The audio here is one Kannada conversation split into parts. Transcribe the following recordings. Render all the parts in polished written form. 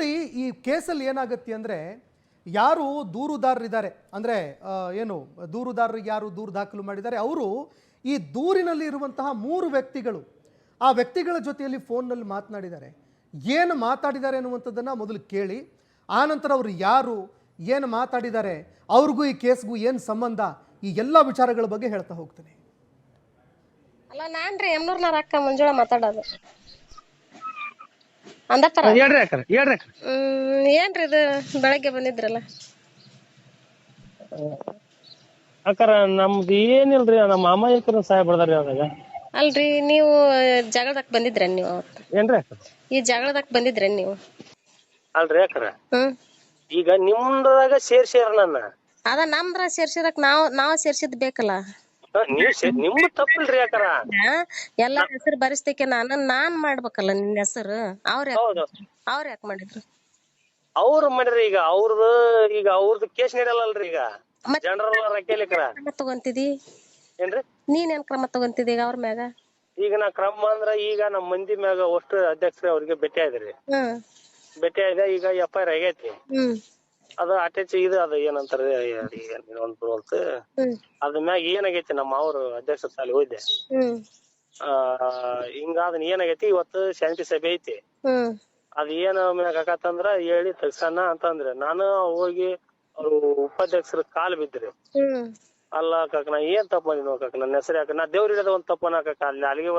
ನೋಡಿ ಈ ಕೇಸಲ್ಲಿ ಏನಾಗುತ್ತೆ ಅಂದರೆ ಯಾರು ದೂರುದಾರರಿದ್ದಾರೆ ಅಂದರೆ ಏನು ದೂರುದಾರರಿಗೆ ಯಾರು ದೂರು ದಾಖಲು ಮಾಡಿದ್ದಾರೆ ಅವರು ಈ ದೂರಿನಲ್ಲಿ ಇರುವಂತಹ 3 ವ್ಯಕ್ತಿಗಳು ಆ ವ್ಯಕ್ತಿಗಳ ಜೊತೆಯಲ್ಲಿ ಫೋನ್ನಲ್ಲಿ ಮಾತನಾಡಿದ್ದಾರೆ. ಏನು ಮಾತಾಡಿದ್ದಾರೆ ಅನ್ನುವಂಥದ್ದನ್ನು ಮೊದಲು ಕೇಳಿ, ಆನಂತರ ಅವರು ಯಾರು, ಏನು ಮಾತಾಡಿದ್ದಾರೆ, ಅವ್ರಿಗೂ ಈ ಕೇಸ್ಗೂ ಏನು ಸಂಬಂಧ, ಈ ಎಲ್ಲ ವಿಚಾರಗಳ ಬಗ್ಗೆ ಹೇಳ್ತಾ ಹೋಗ್ತೇನೆ. ಅಲ್ಲ ನಾನ್ರಿ ಎಮ್ನೂರ್ನವ್ರ ಅಕ್ಕ ಮಂಜುಳಾ ಮಾತಾಡೋದು. ಅಂದಪ್ಪರ ಏನ್ರಿ ಇದು ಬೆಳಗ್ಗೆ ಬಂದಿದ್ರಲ್ಲ? ಅಕ್ಕಾರ ನಮ್ದು ಏನಿಲ್ರಿ, ನಮ್ಮ ಅಮಾಯಕರ ಸಹಾಯ ಬರ್ದಾರಿ ಅದಾಗ. ಅಲ್ರಿ ನೀವು ಜಗಳದಕ್ ಬಂದಿದ್ರೇನ್ ನೀವು ಅವತ್ತು? ಏನ್ರಿ ಅಕ್ಕ ಈ ಜಗಳದಕ್ ಬಂದಿದ್ರೇನ್ ನೀವು? ಅಲ್ರಿ ಅಕ್ಕಾರ, ಈಗ ನಿಮ್ದಾಗ ಸೇರ್ಸ್ಯಾರ ನನ್ನ. ಅದ ನಮ್ದ್ರ ಸೇರ್ಸಿದಕ್ ನಾವ್ ಸೇರ್ಸಿದ್ ಬೇಕಲ್ಲ. ನಿಮ್ ತಪ್ಪಿಲ್ರಿ ಅಕ್ಕಾರ. ಎಲ್ಲಾ ಹೆಸರು ಬರಿಸ್ತಕ್ಕೆ ನಾನ್ ಮಾಡ್ಬೇಕಲ್ಲ ನಿನ್ ಹೆಸರು. ಅವ್ರ ಯಾಕೆ ಮಾಡಿದ್ರು? ಅವ್ರು ಮಾಡಿರಿ. ಈಗ ಅವ್ರದ್ದು ಕೇಸ್ ನಡೆಯಲ್ಲಲ್ರಿ. ಈಗ ಜನರಲ್ ರಕೇಲಿಕರ ಕ್ರಮ ತಗೊಂತಿದಿ ಏನ್ರಿ? ನೀನ್ ಏನ್ ಕ್ರಮ ತಗೊಂತಿದಿ ಈಗ ಅವ್ರ ಮ್ಯಾಗ? ಈಗ ನಾ ಕ್ರಮ ಅಂದ್ರ ಈಗ ನಮ್ ಮಂದಿ ಮ್ಯಾಗ ಅಷ್ಟು ಅಧ್ಯಕ್ಷರ ಅವ್ರಿಗೆ ಭೇಟಿ ಆದ್ರಿ. ಭೇಟಿ ಆದ ಈಗ FIR ಆಗೈತಿ. ಅದು ಅಟ್ಯಾಚ್ ಇದು ಅದು ಏನಂತಾರ ಅದ ಮ್ಯಾಗ ಏನಾಗೈತಿ, ನಮ್ಮ ಅವ್ರು ಅಧ್ಯಕ್ಷ ಸಾಲಿ ಹೋಯ್ದೆ. ಹಿಂಗ ಅದನ್ನ ಏನಾಗೈತಿ, ಇವತ್ತು ಶಾಂತಿ ಸಭೆ ಐತಿ. ಅದ್ ಏನ್ ಮ್ಯಾಗ ಆಕತ್ತಂದ್ರ ಹೇಳಿ ತಗ್ಸಣ ಅಂತಂದ್ರೆ ನಾನು ಹೋಗಿ ಅವ್ರು ಉಪಾಧ್ಯಕ್ಷರ ಕಾಲ್ ಬಿದ್ರಿ. ಅಲ್ಲ ಕಾಕ, ನಾ ಏನ್ ತಪ್ಪ ಮಾಡಿದ್ನೋ ಕಾಕ, ನನ್ನ ಹೆಸರು ಯಾಕ, ನಾ ದೇವ್ರ ಹಿಡಿದ ಒಂದ್ ತಪ್ಪನ ಕಾಕ. ಅಲ್ಲಿಗೆ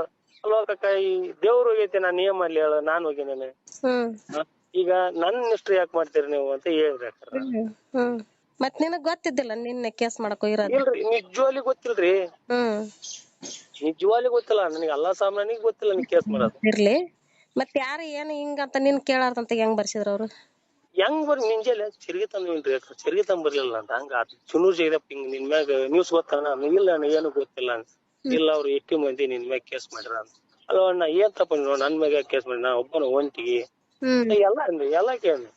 ಅಲ್ವಾ ಕಾಕ, ಈ ದೇವ್ರು ಹೋಗೈತಿ, ನಾನ್ ಏನ್ ಮಾಡ್ಲಿ ಹೇಳ, ನಾನ್ ಹೋಗಿನೇನೆ. ಈಗ ನನ್ ಇಷ್ಟು ಯಾಕೆ ಮಾಡ್ತೀರಿ ನೀವು ಅಂತ ಹೇಳ್ರಿ. ಮತ್ ನಿನಗ್ ಗೊತ್ತಿದ್ದಿಲ್ಲ ನಿನ್ನೆ ಕೇಸ್ ಮಾಡಕ್ ಹೋಗಿರೋದು? ಇಲ್ರಿ, ನಿಜವಾಗ್ಲಿ ಗೊತ್ತಿಲ್ರಿ. ನಿಜವಾಗ್ಲಿ ಗೊತ್ತಿಲ್ಲ ನನಗೆ, ಎಲ್ಲಾ ಸಾಮಾನ್ಯನಿಗೆ ಗೊತ್ತಿಲ್ಲ ನೀ ಕೇಸ್ ಮಾಡೋದು. ಇರ್ಲಿ, ಮತ್ ಯಾರು ಏನು ಹಿಂಗಂತ ನಿನ್ ಕೇಳಾರ್ದಂತ ಹೆಂಗ್ ಬರ್ಸಿದ್ರ ಅವ್ರು? ಹೆಂಗ್ ಬರ್ರಿ ಮುಂಜಾನೆ ಚರ್ಗಿ ತಂದ್ರಿ, ಚರ್ಗಿ ತಂದ್ ಬರ್ಲಿಲ್ಲ ಅಂತ ಹಂಗ ಚುನೂರ್ ಜಗದಪ್ಪ ಹಿಂಗ್ ನಿನ್ ಮ್ಯಾಗ ನ್ಯೂಸ್ ಗೊತ್ತಾನ? ಇಲ್ಲ ಅಣ್ಣ ಏನು ಗೊತ್ತಿಲ್ಲ. ಇಲ್ಲ ಅವ್ರು 80 ಮಂದಿ ನಿನ್ ಮ್ಯಾಗ ಕೇಸ್ ಮಾಡ್ರ ಅಂತ. ಅಲ್ವ ಅಣ್ಣ, ಏನ್ ತಪ್ಪ ನನ್ ಮ್ಯಾಗ ಕೇಸ್ ಮಾಡಿ, ನಾ ಒಬ್ಬನ ಒಂಟಿಗೆ ಎಲ್ಲ ಕೇಳಿ.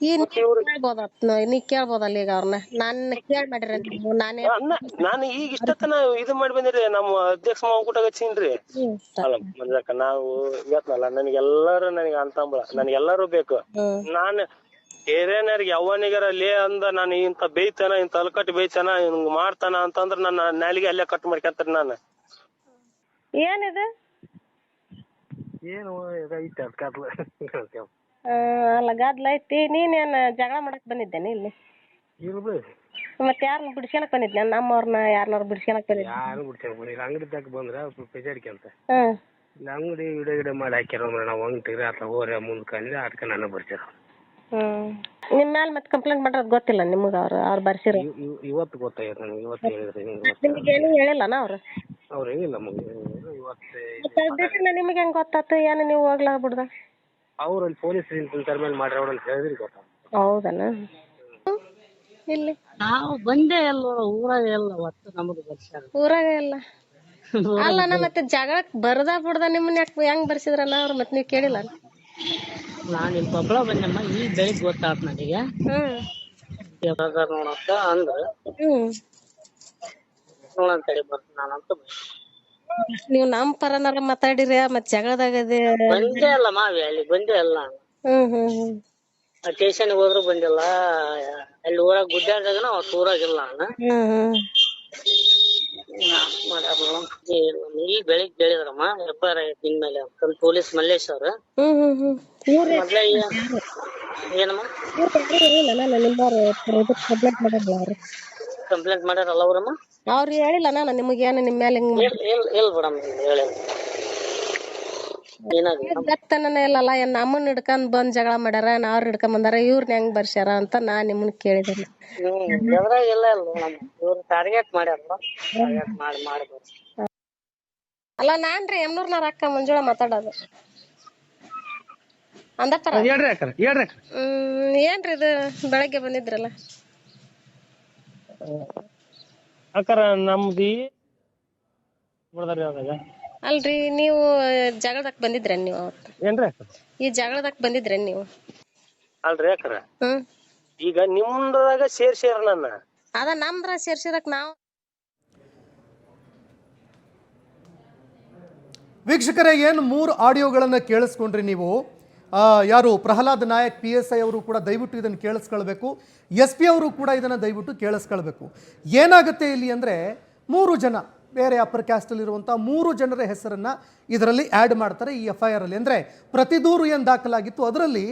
ನೀ ಕೇಳ್ಬೋದಲ್ಲ ಈಗ ಅವ್ರನ್ನ? ನಾನ್ ಕೇಳ್ ಮಾಡ್ರಿ ನಾನೇ ನಾನು ಈಗ ಇಷ್ಟತನ ಇದು ಮಾಡಿ ಬಂದಿರಿ. ನಮ್ಮ ಅಧ್ಯಕ್ಷ ಮಾವುಕೂಟಾಗ ಹಚ್ಚೀನ್ರಿ. ಅಲ್ಲ ಮಂಜಕ್ಕ, ನಾವು ಇವತ್ನಲ್ಲ ನನಗೆ ಅಂತಂಬಳ, ನನ್ಗೆಲ್ಲಾರು ಬೇಕು. ನಾನ್ ಹಿರಿಯನರಿಗೆ ಯಾವನಿಗಾರ ಲೇ ಅಂದ ನಾನು ಇಂತ ಬೇಯ್ತಾನ, ಇಂತ ಅಲ್ಕಟ್ಟಿ ಬೇಯ್ತಾನ, ಹಿಂಗ್ ಮಾಡ್ತಾನ ಅಂತಂದ್ರ ನನ್ನ ನಾಲಿಗೆ ಅಲ್ಲೇ ಕಟ್ ಮಾಡ್ಕೊಂತಾರ. ನಾನು ಏನಿದೆ ಏನು ಅಲ್ಲ ಗದ್ಲ ಐತಿ. ನೀನೇನ್ ಜಗಳ ಮಾಡಕ್ ಬಂದಿದ್ದೇನೆ ಇಲ್ಲಿ? ಮತ್ ಯಾರನ್ನ ಬಿಡ್ಸ್ಕೊಳಕ್ ಬಂದಿದ್ದೆ? ನಮ್ಮವ್ರನ್ನ ಯಾರನ್ನಾರು ಬಿಡ್ಸ್ಕೊಳಕ್ ಬಂದಿದ್ದೆ? ಯಾರು ಬಿಡ್ಸ್ಕೊಂಡ್ ಅಂಗಡಿದಾಗ ಬಂದ್ರ ಪೆಜಾಡಿಕೆ ಅಂಗಡಿ ಗಿಡ ಮಾಡಿ ಹಾಕ್ಯಾರ. ನಾವ್ ಅಂಗಡಿ ಆತ ಹೋರ ಮುಂದ್ಕಂದ್ರೆ ಅದಕ್ಕೆ ನಾನು ಬರ್ಸಿರ. ನಿಮ್ ಮ್ಯಾಲ ಮತ್ ಕಂಪ್ಲೇಂಟ್ ಮಾಡ್ರದ್ ಗೊತ್ತಿಲ್ಲ ನಿಮ್ಗ? ಅವ್ರು ಬರ್ಸಿರ ಇವತ್ತು ಗೊತ್ತಾಯ್ತು ನನಗೆ. ಇವತ್ತು ಹೇಳಿದ್ರಿ ನಿಮ್ಗೇನು ಹೇಳಿಲ್ಲನ ಅವ್ರು? ಅವ್ರು ಹೇಳಿಲ್ಲ ಇವತ್ತು. ನಿಮ್ಗೆ ಹೆಂಗ್ ಗೊತ್ತಾತು? ಏನು ನೀವು ಹೋಗ್ಲಾ ಬಿಡ್ದ? ಅವ್ರು ಅಲ್ಲಿ ಪೊಲೀಸ್ ಮೇಲೆ ಮಾಡ್ರಿ ಅವ್ರ ಅಂತ ಹೇಳಿದ್ರಿ ಗೊತ್ತ. ಹೌದನ? ಇಲ್ಲಿ ನಾವು ಬಂದೇ ಎಲ್ಲ ಊರಾಗ ಎಲ್ಲ ಒಟ್ಟು ನಮ್ದು ಬರ್ಸ್ಯಾರ. ಊರಾಗ ಎಲ್ಲ ಅಲ್ಲ ಮತ್ತೆ ಜಗಳಕ್ ಬರ್ದ ಬಿಡ್ದ ನಿಮ್ಮನ್ನ ಹೆಂಗ್ ಬರ್ಸಿದ್ರಲ್ಲ ಅವ್ರು? ಮತ್ ನೀವ್ ಕೇಳಿಲ್ಲ? ನಾನ್ ಇಲ್ಲಿ ಕೊಪ್ಪಳ ಬಂದಮ್ಮ, ಈಗ ಬೆಳಿಗ್ಗೆ ಗೊತ್ತಾತ್ ನನಗೆ. ನೋಡಕ್ಕ ಅಂದ್ರ ನೋಡಂತೇಳಿ ಬರ್ತೀನಿ ನಾನಂತ. ನೀವ್ ನಮ್ ಪರನಾರ ಮಾತಾಡಿರ ಮತ್ ಜಗಳದಾಗದೆ ಬಂದೇ ಅಲ್ಲ ಮಾವಿ, ಅಲ್ಲಿ ಬಂದೇ ಅಲ್ಲ. ಸ್ಟೇಷನ್ಗೆ ಹೋದ್ರು ಬಂದಿಲ್ಲ. ಅಲ್ಲಿ ಊರಾಗ ಗುಡ್ಡಾಡ್ದಾಗನ ಅವತ್ತು ಊರಾಗಿಲ್ಲ ನಾನು. ಈಗ ಬೆಳಿಗ್ಗೆ ಹೇಳಿದ್ರಮ್ಮ FIR ಆಗೈತಿ ನಿನ್ ಮೇಲೆ ಅಂತ ಪೊಲೀಸ್ ಮಲ್ಲೇಶ್ ಅವ್ರ. ಮೊದ್ಲೇ ಏನಮ್ಮ ಕಂಪ್ಲೇಂಟ್ ಮಾಡ್ಯಾರಲ್ಲ ಅವ್ರಮ್ಮ? ಅವ್ರು ಹೇಳಿಲ್ಲ ನಾನು ನಿಮ್ಗೆ ಏನು ನಿಮ್ಮ ಮೇಲೆ ಇಲ್ಲ ಮೇಡಮ್, ಹೇಳಿಲ್ಲ. ಗೊತ್ತನ ಇಲ್ಲಲ್ಲ, ಏನ್ ನಮ್ಮನ್ನ ಹಿಡ್ಕೊಂಡ್ ಬಂದ್ ಜಗಳ ಮಾಡ್ಯಾರ, ಅವ್ರ ಹಿಡ್ಕೊಂಡ್ ಬಂದಾರ, ಇವ್ರನ್ನ ಹೆಂಗ್ ಬರ್ಸ್ಯಾರ ಅಂತ ನಾನ್ ನಿಮ್ಮನ್ನ ಕೇಳಿದೆ. ಎದ್ರಾಗ ಇಲ್ಲ ಇವ್ರು ಟಾರ್ಗೆಟ್ ಮಾಡ್ಯಾರ. ಅಲ್ಲ ನಾನ್ರಿ ಎಮ್ನೂರ್ನವ್ರ ಅಕ್ಕ ಮಂಜುಳಾ ಮಾತಾಡೋದು. ಅಂದಪ್ಪರ ಏನ್ರಿ ಇದು ಬೆಳಗ್ಗೆ ಬಂದಿದ್ರಲ್ಲ? ಅಕ್ಕಾರ ನಮ್ದು ಬರ್ದಾರಿ ಅದಾಗ. ಅಲ್ರಿ ನೀವು ಜಗಳದಕ್ ಬಂದಿದ್ರೇನ್ ನೀವು ಅವತ್ತು? ಏನ್ರಿ ಈ ಜಗಳದಕ್ ಬಂದಿದ್ರೇನ್ ನೀವು? ಅಲ್ರಿ ಅಕ್ಕಾರ, ಈಗ ನಿಮ್ದಾಗ ಸೇರ್ಸ್ಯಾರ ನನ್ನ. ಅದ ನಮ್ದ್ರ ಸೇರ್ಸಿದಕ್ ನಾವು. ವೀಕ್ಷಕರೇ, ಏನು 3 ಆಡಿಯೋಗಳನ್ನು ಕೇಳಿಸ್ಕೊಂಡ್ರಿ ನೀವು. ಯಾರು ಪ್ರಹ್ಲಾದ್ ನಾಯಕ್ PSI ಅವರು ಕೂಡ ದಯವಿಟ್ಟು ಇದನ್ನು ಕೇಳಿಸ್ಕೊಳ್ಬೇಕು, SP ಅವರು ಕೂಡ ಇದನ್ನು ದಯವಿಟ್ಟು ಕೇಳಿಸ್ಕೊಳ್ಬೇಕು. ಏನಾಗುತ್ತೆ ಇಲ್ಲಿ ಅಂದರೆ 3 ಜನ ಬೇರೆ ಅಪ್ಪರ್ ಕ್ಯಾಸ್ಟಲ್ಲಿರುವಂಥ 3 ಜನರ ಹೆಸರನ್ನು ಇದರಲ್ಲಿ ಆ್ಯಡ್ ಮಾಡ್ತಾರೆ ಈ FIR ಅಲ್ಲಿ. ಅಂದರೆ ಪ್ರತಿ ದೂರು ಏನು ದಾಖಲಾಗಿತ್ತು ಅದರಲ್ಲಿ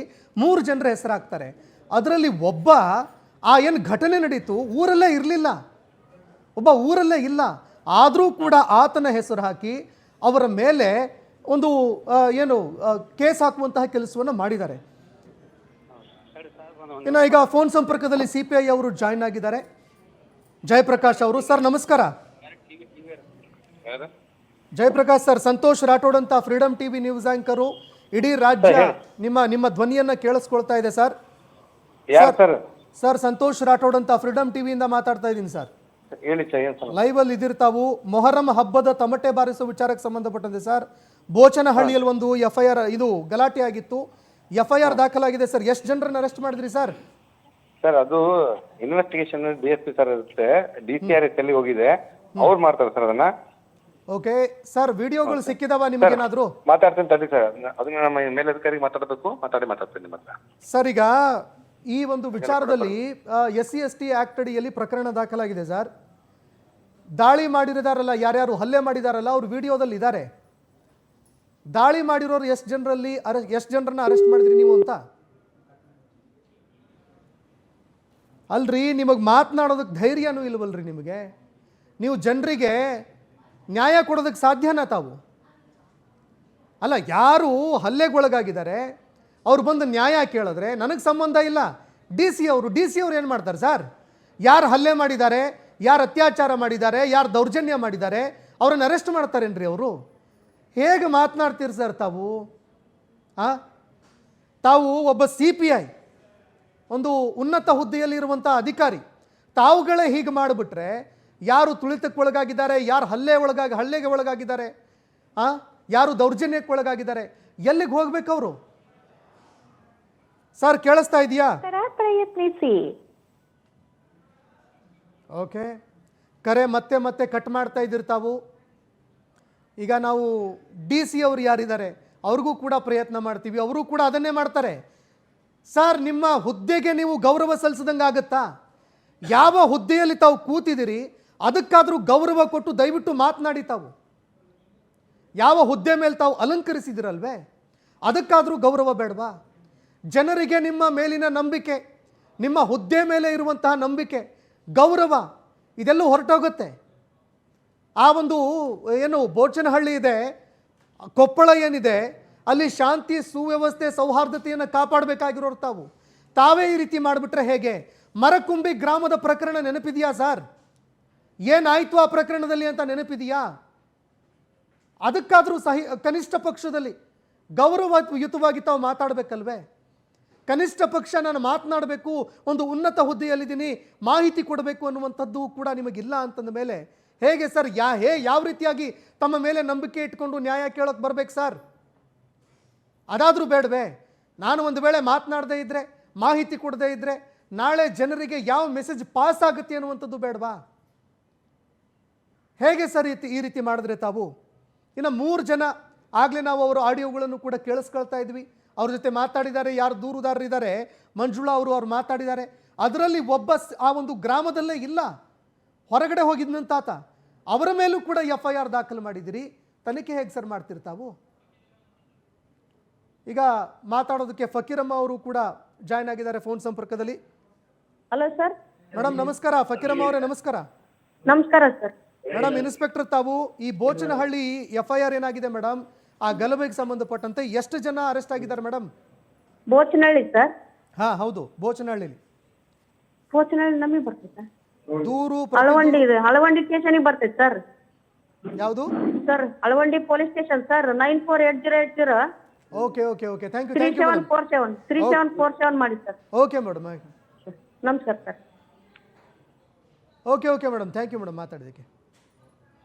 3 ಜನರ ಹೆಸರು ಹಾಕ್ತಾರೆ. ಅದರಲ್ಲಿ ಒಬ್ಬ ಏನು ಘಟನೆ ನಡೀತು ಊರಲ್ಲೇ ಇರಲಿಲ್ಲ, ಒಬ್ಬ ಊರಲ್ಲೇ ಇಲ್ಲ, ಆದರೂ ಕೂಡ ಆತನ ಹೆಸರು ಹಾಕಿ ಅವರ ಮೇಲೆ ಒಂದು ಕೇಸ್ ಹಾಕುವಂತಹ ಕೆಲಸವನ್ನು ಮಾಡಿದ್ದಾರೆ. ಇನ್ನು ಈಗ ಫೋನ್ ಸಂಪರ್ಕದಲ್ಲಿ CPI ಅವರು ಜಾಯ್ನ್ ಆಗಿದ್ದಾರೆ, ಜಯಪ್ರಕಾಶ್ ಅವರು. ಸರ್ ನಮಸ್ಕಾರ. ಜಯಪ್ರಕಾಶ್ ಸರ್, ಸಂತೋಷ್ ರಾಠೋಡ್ ಅಂತ ಫ್ರೀಡಮ್ TV ನ್ಯೂಸ್ ಆಂಕರು, ಇಡೀ ರಾಜ್ಯ ನಿಮ್ಮ ಧ್ವನಿಯನ್ನ ಕೇಳಿಸ್ಕೊಳ್ತಾ ಇದೆ ಸರ್. ಸರ್ ಸಂತೋಷ್ ರಾಠೋಡ್ ಅಂತ ಫ್ರೀಡಮ್ ಟಿವಿಯಿಂದ ಮಾತಾಡ್ತಾ ಇದ್ದೀನಿ ಸರ್. ಲೈವ್ ಅಲ್ಲಿ ಇದಿರ್ತಾವು. ಮೊಹರಂ ಹಬ್ಬದ ತಮಟೆ ಬಾರಿಸುವ ವಿಚಾರಕ್ಕೆ ಸಂಬಂಧಪಟ್ಟಂತೆ ಸರ್, ಬೋಚನಹಳ್ಳಿಯಲ್ಲಿ ಒಂದು FIR ಇದು ಗಲಾಟೆ ಆಗಿತ್ತು, FIR ದಾಖಲಾಗಿದೆ ಸರ್. ಎಷ್ಟು ಜನರನ್ನ ಅರೆಸ್ಟ್ ಮಾಡಿದ್ರಿ ಸರ್? ಸರ್ ಅದು ಇನ್ವೆಸ್ಟಿಗೇಷನ್ DSP ಸರ್ ಇರುತ್ತೆ, DCRS ಅಲ್ಲಿ ಹೋಗಿದೆ, ಅವ್ರು ಮಾಡ್ತಾರೆ ಸರ್ ಅದನ್ನ. ಓಕೆ ಸರ್, ವಿಡಿಯೋಗಳು ಸಿಕ್ಕಿದಾವ ನಿಮಗೇನಾದ್ರು? ಮಾತಾಡ್ತೀನಿ ತಡಿ ಸರ್, ಅದನ್ನ ನಮ್ಮ ಮೇಲಧಿಕಾರಿಗೆ ಮಾತಾಡಬೇಕು, ಮಾತಾಡ್ತೀನಿ ನಿಮ್ಮ ಹತ್ರ. ಸರ್ ಈಗ ಈ ಒಂದು ವಿಚಾರದಲ್ಲಿ SC/ST ಆಕ್ಟ್ ಅಡಿಯಲ್ಲಿ ಪ್ರಕರಣ ದಾಖಲಾಗಿದೆ ಸರ್. ದಾಳಿ ಮಾಡಿದಾರಲ್ಲ, ಯಾರ್ಯಾರು ಹಲ್ಲೆ ಮಾಡಿದಾರಲ್ಲ ಅವ್ರು ವಿಡಿಯೋದಲ್ಲಿ ಇದ್ದಾರೆ. ದಾಳಿ ಮಾಡಿರೋರು ಎಷ್ಟು ಜನರನ್ನ ಅರೆಸ್ಟ್ ಮಾಡಿದ್ರಿ ನೀವು ಅಂತ? ಅಲ್ರಿ, ನಿಮಗೆ ಮಾತನಾಡೋದಕ್ಕೆ ಧೈರ್ಯನೂ ಇಲ್ವಲ್ರಿ ನಿಮಗೆ? ನೀವು ಜನರಿಗೆ ನ್ಯಾಯ ಕೊಡೋದಕ್ಕೆ ಸಾಧ್ಯನಾ ತಾವು? ಅಲ್ಲ, ಯಾರು ಹಲ್ಲೆಗೊಳಗಾಗಿದ್ದಾರೆ ಅವ್ರು ಬಂದು ನ್ಯಾಯ ಕೇಳಿದ್ರೆ ನನಗೆ ಸಂಬಂಧ ಇಲ್ಲ. DC ಅವರು ಏನು ಮಾಡ್ತಾರೆ ಸರ್? ಯಾರು ಹಲ್ಲೆ ಮಾಡಿದ್ದಾರೆ, ಯಾರು ಅತ್ಯಾಚಾರ ಮಾಡಿದ್ದಾರೆ, ಯಾರು ದೌರ್ಜನ್ಯ ಮಾಡಿದ್ದಾರೆ ಅವ್ರನ್ನ ಅರೆಸ್ಟ್ ಮಾಡ್ತಾರೇನ್ರಿ ಅವರು? ಹೇಗೆ ಮಾತನಾಡ್ತೀರಿ ಸರ್ ತಾವು? ತಾವು ಒಬ್ಬ CPI, ಒಂದು ಉನ್ನತ ಹುದ್ದೆಯಲ್ಲಿರುವಂಥ ಅಧಿಕಾರಿ, ತಾವುಗಳೇ ಹೀಗೆ ಮಾಡಿಬಿಟ್ರೆ ಯಾರು ತುಳಿತಕ್ಕೊಳಗಾಗಿದ್ದಾರೆ, ಯಾರು ಹಲ್ಲೆಗೆ ಒಳಗಾಗಿದ್ದಾರೆ, ಯಾರು ದೌರ್ಜನ್ಯಕ್ಕೆ ಒಳಗಾಗಿದ್ದಾರೆ, ಎಲ್ಲಿಗೆ ಹೋಗ್ಬೇಕು ಅವರು? ಸರ್ ಕೇಳಿಸ್ತಾ ಇದೆಯಾ? ಪ್ರಯತ್ನಿಸಿ. ಓಕೆ, ಕರೆ ಮತ್ತೆ ಕಟ್ ಮಾಡ್ತಾ ಇದ್ದೀರಿ ತಾವು. ಈಗ ನಾವು DC ಅವರು ಯಾರಿದ್ದಾರೆ ಅವ್ರಿಗೂ ಕೂಡ ಪ್ರಯತ್ನ ಮಾಡ್ತೀವಿ, ಅವರು ಕೂಡ ಅದನ್ನೇ ಮಾಡ್ತಾರೆ. ಸರ್, ನಿಮ್ಮ ಹುದ್ದೆಗೆ ನೀವು ಗೌರವ ಸಲ್ಲಿಸಿದಂಗೆ ಆಗುತ್ತಾ? ಯಾವ ಹುದ್ದೆಯಲ್ಲಿ ತಾವು ಕೂತಿದ್ದೀರಿ ಅದಕ್ಕಾದರೂ ಗೌರವ ಕೊಟ್ಟು ದಯವಿಟ್ಟು ಮಾತನಾಡಿ. ತಾವು ಯಾವ ಹುದ್ದೆ ಮೇಲೆ ತಾವು ಅಲಂಕರಿಸಿದಿರಲ್ವೇ ಅದಕ್ಕಾದರೂ ಗೌರವ ಬೇಡವಾ? ಜನರಿಗೆ ನಿಮ್ಮ ಮೇಲಿನ ನಂಬಿಕೆ, ನಿಮ್ಮ ಹುದ್ದೆ ಮೇಲೆ ಇರುವಂತಹ ನಂಬಿಕೆ, ಗೌರವ ಇದೆಲ್ಲೂ ಹೊರಟೋಗುತ್ತೆ. ಆ ಒಂದು ಬೋಚನಹಳ್ಳಿ ಇದೆ, ಕೊಪ್ಪಳ ಏನಿದೆ, ಅಲ್ಲಿ ಶಾಂತಿ ಸುವ್ಯವಸ್ಥೆ ಸೌಹಾರ್ದತೆಯನ್ನು ಕಾಪಾಡಬೇಕಾಗಿರೋರು ತಾವೇ ಈ ರೀತಿ ಮಾಡಿಬಿಟ್ರೆ ಹೇಗೆ? ಮರಕುಂಬಿ ಗ್ರಾಮದ ಪ್ರಕರಣ ನೆನಪಿದೆಯಾ ಸರ್? ಏನಾಯ್ತು ಆ ಪ್ರಕರಣದಲ್ಲಿ ಅಂತ ನೆನಪಿದೆಯಾ? ಅದಕ್ಕಾದರೂ ಕನಿಷ್ಠ ಪಕ್ಷದಲ್ಲಿ ಗೌರವಯುತವಾಗಿ ತಾವು ಮಾತಾಡಬೇಕಲ್ವೇ? ಕನಿಷ್ಠ ಪಕ್ಷ ನಾನು ಮಾತನಾಡಬೇಕು, ಒಂದು ಉನ್ನತ ಹುದ್ದೆಯಲ್ಲಿದ್ದೀನಿ, ಮಾಹಿತಿ ಕೊಡಬೇಕು ಅನ್ನುವಂಥದ್ದು ಕೂಡ ನಿಮಗಿಲ್ಲ ಅಂತಂದ ಮೇಲೆ ಹೇಗೆ ಸರ್? ಯಾವ ರೀತಿಯಾಗಿ ತಮ್ಮ ಮೇಲೆ ನಂಬಿಕೆ ಇಟ್ಕೊಂಡು ನ್ಯಾಯ ಕೇಳೋಕೆ ಬರಬೇಕು ಸರ್? ಅದಾದರೂ ಬೇಡವೇ? ನಾನು ಒಂದು ವೇಳೆ ಮಾತನಾಡದೇ ಇದ್ದರೆ, ಮಾಹಿತಿ ಕೊಡದೇ ಇದ್ದರೆ, ನಾಳೆ ಜನರಿಗೆ ಯಾವ ಮೆಸೇಜ್ ಪಾಸ್ ಆಗುತ್ತೆ ಅನ್ನುವಂಥದ್ದು ಬೇಡವಾ? ಹೇಗೆ ಸರ್ ಈ ರೀತಿ ಮಾಡಿದ್ರೆ ತಾವು? ಇನ್ನು 3 ಜನ ಆಗಲೇ ನಾವು ಅವರ ಆಡಿಯೋಗಳನ್ನು ಕೂಡ ಕೇಳಿಸ್ಕೊಳ್ತಾ ಇದ್ವಿ, ಅವ್ರ ಜೊತೆ ಮಾತಾಡಿದ್ದಾರೆ. ಯಾರು ದೂರುದಾರರಿದ್ದಾರೆ ಮಂಜುಳಾ ಅವ್ರು ಮಾತಾಡಿದ್ದಾರೆ. ಅದರಲ್ಲಿ ಒಬ್ಬ ಆ ಒಂದು ಗ್ರಾಮದಲ್ಲೇ ಇಲ್ಲ, ಹೊರಗಡೆ ಹೋಗಿದ್ನಂತಾತ. ಅವರ ಮೇಲೂ ಕೂಡ FIR ದಾಖಲು ಮಾಡಿದ್ದೀರಿ. ತನಿಖೆ ಹೇಗೆ ಸರ್ ಮಾಡ್ತೀರಿ ತಾವು? ಈಗ ಮಾತಾಡೋದಕ್ಕೆ ಫಕೀರಮ್ಮ ಅವರು ಕೂಡ ಜಾಯ್ನ್ ಆಗಿದ್ದಾರೆ ಫೋನ್ ಸಂಪರ್ಕದಲ್ಲಿ. Hello sir. ಮೇಡಮ್ ನಮಸ್ಕಾರ. ಫಕೀರಮ್ಮ ಅವರೇ ನಮಸ್ಕಾರ. ನಮಸ್ಕಾರ ಸರ್. ಮೇಡಮ್, ಇನ್ಸ್ಪೆಕ್ಟರ್ ತಾವು ಈ ಬೋಚನಹಳ್ಳಿ FIR ಏನಾಗಿದೆ ಮೇಡಮ್, ಆ ಗಲಭೆಗೆ ಸಂಬಂಧಪಟ್ಟಂತೆ ಎಷ್ಟು ಜನ ಅರೆಸ್ಟ್ ಆಗಿದ್ದಾರೆ ಮೇಡಮ್? ಬೋಚನಹಳ್ಳಿ ಸರ್. ಹೌದು, ಬೋಚನಹಳ್ಳಿ ನಮಗೆ ಬರ್ತೈತೆ ಸರ್. ದೂರು ಹಳವಂಡಿ ಸ್ಟೇಷನ್ಗೆ ಬರ್ತೈತೆ ಸರ್. ಯಾವುದು sir? Halavandi police station sir. 948080. Okay okay okay, thank you. 3747 ಮಾಡಿ ಸರ್. ಓಕೆ ಮೇಡಮ್, ನಮಸ್ಕಾರ sir. Okay okay madam, thank you madam ಮಾತಾಡೋದಕ್ಕೆ.